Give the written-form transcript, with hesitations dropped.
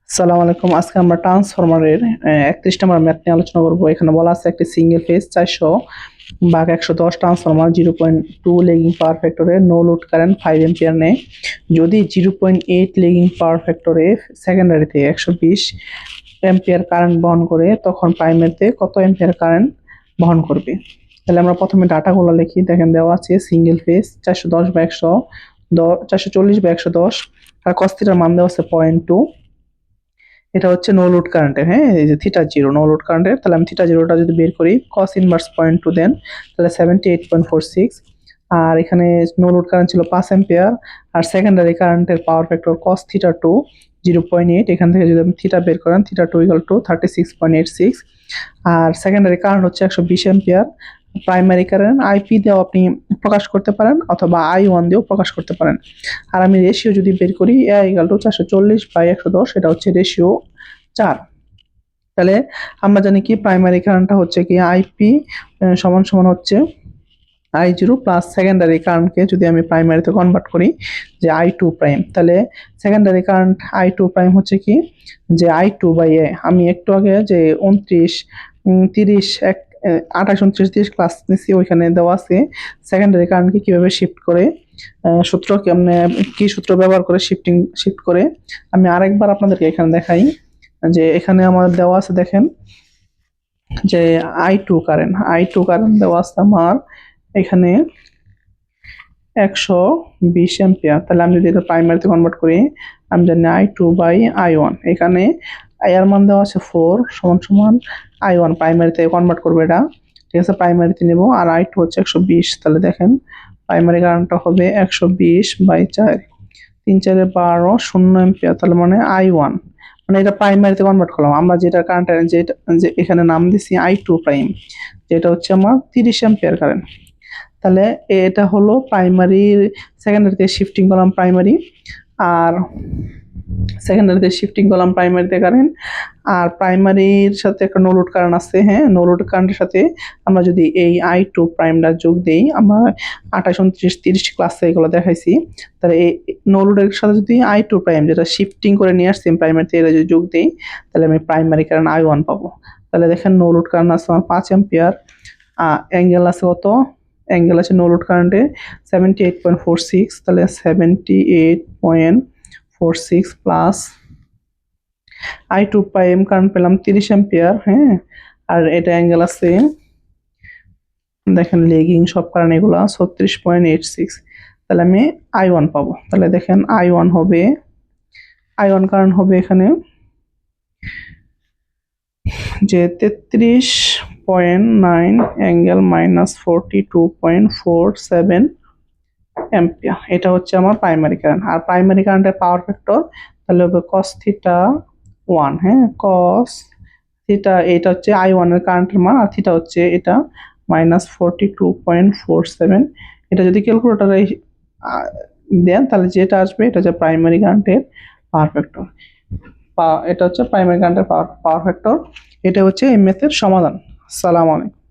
আসসালামু আলাইকুম। আজকে আমরা ট্রান্সফরমারের 31 নম্বর ম্যাথ নিয়ে আলোচনা করব। এখানে বলা আছে একটি সিঙ্গেল ফেজ 400/110 ট্রান্সফরমার 0.2 লেগিং পাওয়ার ফ্যাক্টরে নো লোড কারেন্ট 5 এম্পিয়ার নেয়। যদি 0.8 লেগিং পাওয়ার ফ্যাক্টরে সেকেন্ডারিতে 120 এম্পিয়ার কারেন্ট বহন করে, তখন প্রাইমারিতে কত এম্পিয়ার কারেন্ট বহন করবে? তাহলে আমরা প্রথমে ডাটাগুলো লিখি। দেখেন দেওয়া আছে সিঙ্গেল ফেজ 440/110 আর cos থিটার মান দেওয়া আছে 0.2। এটা হচ্ছে নো লোড কারেন্টের, হ্যাঁ, এই যে থিটা জিরো নো লোড কারেন্টের। তাহলে আমি থিটা জিরোটা যদি বের করি, cos ইনভার্স 0.2 দেন, তাহলে 78.46। আর এখানে নো লোড কারেন্ট ছিল 5 এম্পিয়ার। আর সেকেন্ডারি কারেন্টের পাওয়ার ফ্যাক্টর cos থিটা 2 0.8। এখান থেকে যদি আপনি থিটা বের করেন, থিটা 2 = 36.86। আর সেকেন্ডারি কারেন্ট হচ্ছে 120 এম্পিয়ার। প্রাইমারি কারেন্ট আইপি দিয়েও আপনি প্রকাশ করতে পারেন, অথবা I1 দিয়েও প্রকাশ করতে পারেন। আর আমি রেশিও যদি বের করি, A = 440/110, এটা হচ্ছে রেশিও 4। তাহলে আমরা জানি কি প্রাইমারি কারেন্টটা হচ্ছে কি আইপি সমান সমান হচ্ছে I0 প্লাস সেকেন্ডারি কারেন্টকে যদি আমি প্রাইমারিতে কনভার্ট করি যে I2 প্রাইম, তাহলে সেকেন্ডারি কারেন্ট I2 প্রাইম হচ্ছে কি যে I2/A। আমি একটু আগে যে 29 30 28 29 30 ক্লাস নিছি, ওইখানে দেওয়া আছে সেকেন্ডারি কারেন্টকে কিভাবে শিফট করে, সূত্র কেমনে, কি সূত্র ব্যবহার করে শিফট করে। আমি আরেকবার আপনাদেরকে এখানে দেখাই যে এখানে আমাদের দেওয়া আছে, দেখেন যে I2 কারেন্ট দেওয়া আছে আমার এখানে 120 এম্পিয়ার। তাহলে আমি যদি এটা প্রাইমারিতে কনভার্ট করি, আমি জানি I2/I1। এখানে I এর মান দেওয়া আছে 4 সমান I1। প্রাইমারিতে কনভার্ট করবো এটা, ঠিক আছে, প্রাইমারিতে নেব। আর I2 হচ্ছে 120। তাহলে দেখেন প্রাইমারি কারেন্টটা হবে 120/4, 3 4 12 0 এম্পিয়ার। তাহলে মানে I1, মানে এটা প্রাইমারিতে কনভার্ট করলাম। আমরা যেটা কারেন্ট যে এখানে নাম দিছি I2 প্রাইম, যেটা হচ্ছে আমার 30 এম্পিয়ার কারেন্ট। তাহলে এটা হলো প্রাইমারি, সেকেন্ডারিতে শিফটিং করলাম প্রাইমারি, আর সেকেন্ডারিতে শিফটিং করলাম প্রাইমারিতে কারেন্ট। আর প্রাইমারির সাথে একটা নো লোড কারেন্ট আছে, হ্যাঁ, নো লোড কারেন্টের সাথে আমরা যদি এই I2 প্রাইমটা যোগ দেই, আমরা 28 29 30 ক্লাসে এগুলো দেখাইছি। তাহলে এই নো লোডের সাথে যদি I2 প্রাইম, যেটা শিফটিং করে নিয়ে আসছি প্রাইমারিতে, এটা যদি যোগ দেই, তাহলে আমি প্রাইমারি কারেন্ট I1 পাবো। তাহলে দেখেন নো লোড কারেন্ট আছে আমার 5 এম্পিয়ার। অ্যাঙ্গেল আছে কত? অ্যাঙ্গেল আছে নো লোড কারেন্টে 78.46। তাহলে 78.46 প্লাস I2 প্রাইম কারেন্ট পেলাম 30 এম্পিয়ার, হ্যাঁ। আর এটা অ্যাঙ্গেল আছে, দেখেন লেগিং সব কারণে এগুলো 36.86। তাহলে আমি I1 পাবো। তাহলে দেখেন I1 কারেন্ট হবে এখানে যে 33.9 অ্যাঙ্গেল -42.47 এম্পিয়ার। এটা হচ্ছে আমার প্রাইমারি কারেন্ট। আর প্রাইমারি কারেন্টের পাওয়ার ফ্যাক্টর তাহলে হবে cos থিটা 1, হ্যাঁ, cos থিটা, এটা হচ্ছে I1 এর কারেন্টের মান, আর থিটা হচ্ছে এটা -42.47। এটা যদি ক্যালকুলেটরে দেন, তাহলে যেটা আসবে এটা হচ্ছে প্রাইমারি কারেন্টের পাওয়ার ফ্যাক্টর। এটা হচ্ছে প্রাইমারি কারেন্টের পাওয়ার ফ্যাক্টর। এটা হচ্ছে এই ম্যাথের সমাধান। আসসালামু আলাইকুম।